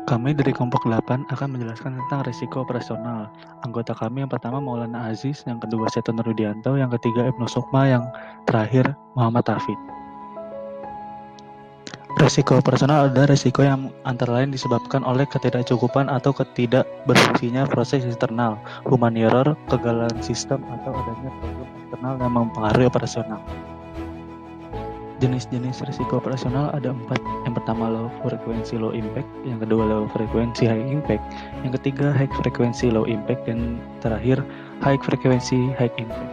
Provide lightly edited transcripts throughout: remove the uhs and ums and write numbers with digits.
Kami dari kelompok 8 akan menjelaskan tentang risiko operasional. Anggota kami yang pertama Maulana Aziz, yang kedua Seton Rudianto, yang ketiga Ibnu Sukma, yang terakhir Muhammad Hafid. Risiko operasional adalah risiko yang antara lain disebabkan oleh ketidakcukupan atau ketidakberfungsinya proses internal, human error, kegagalan sistem, atau adanya problem eksternal yang mempengaruhi operasional. Jenis-jenis risiko operasional ada 4. Yang pertama low frequency low impact, yang kedua low frequency high impact, yang ketiga high frequency low impact, dan terakhir high frequency high impact.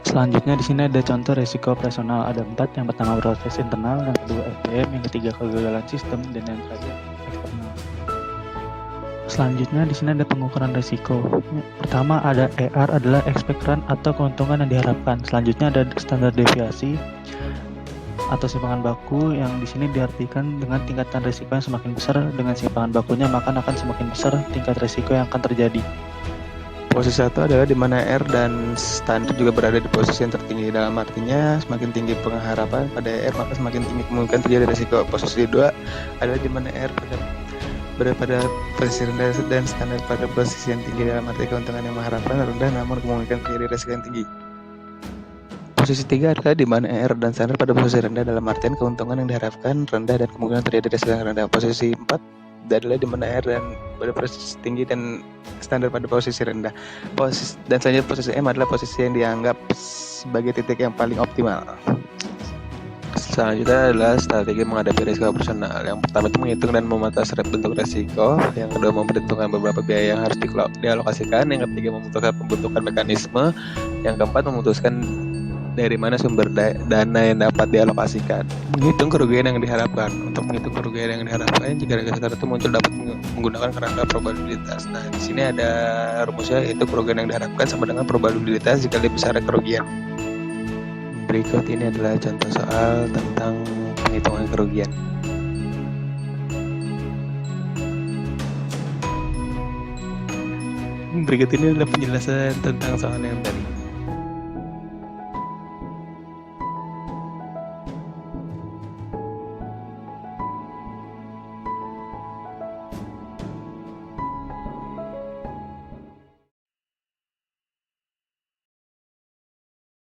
Selanjutnya di sini ada contoh risiko operasional, ada 4. Yang pertama proses internal, yang kedua SDM, yang ketiga kegagalan sistem, dan yang terakhir eksternal. Selanjutnya di sini ada pengukuran risiko. Pertama ada ER adalah expect run atau keuntungan yang diharapkan. Selanjutnya ada standar deviasi atau simpangan baku, yang di sini diartikan dengan tingkatan risiko yang semakin besar dengan simpangan bakunya, maka akan semakin besar tingkat risiko yang akan terjadi. Posisi 1 adalah di mana R dan standar juga berada di posisi yang tertinggi. Dalam artinya semakin tinggi pengharapan pada R, maka semakin tinggi kemungkinan terjadi risiko. Posisi 2 adalah di mana R berada pada posisi rendah dan standar pada posisi yang tinggi. Dalam arti keuntungan yang mengharapkan rendah namun kemungkinan terjadi risiko yang tinggi. Posisi 3 adalah di mana R dan standar pada posisi rendah, dalam artian keuntungan yang diharapkan rendah dan kemungkinan terjadi risiko yang rendah. Posisi 4 adalah di mana R dan pada posisi tinggi dan standar pada posisi rendah. Dan selanjutnya posisi M adalah posisi yang dianggap sebagai titik yang paling optimal. Selanjutnya adalah strategi menghadapi risiko operasional. Yang pertama itu menghitung dan memantau bentuk risiko. Yang kedua memperhitungkan beberapa biaya yang harus dialokasikan. Yang ketiga memutuskan pembentukan mekanisme. Yang keempat memutuskan dari mana sumber dana yang dapat dialokasikan. Menghitung kerugian yang diharapkan. Untuk menghitung kerugian yang diharapkan, jika risiko itu muncul dapat menggunakan kerangka probabilitas. Nah, di sini ada rumusnya, yaitu kerugian yang diharapkan sama dengan probabilitas jika lebih besar kerugian. Berikut ini adalah contoh soal tentang penghitungan kerugian. Berikut ini adalah penjelasan tentang soal yang tadi.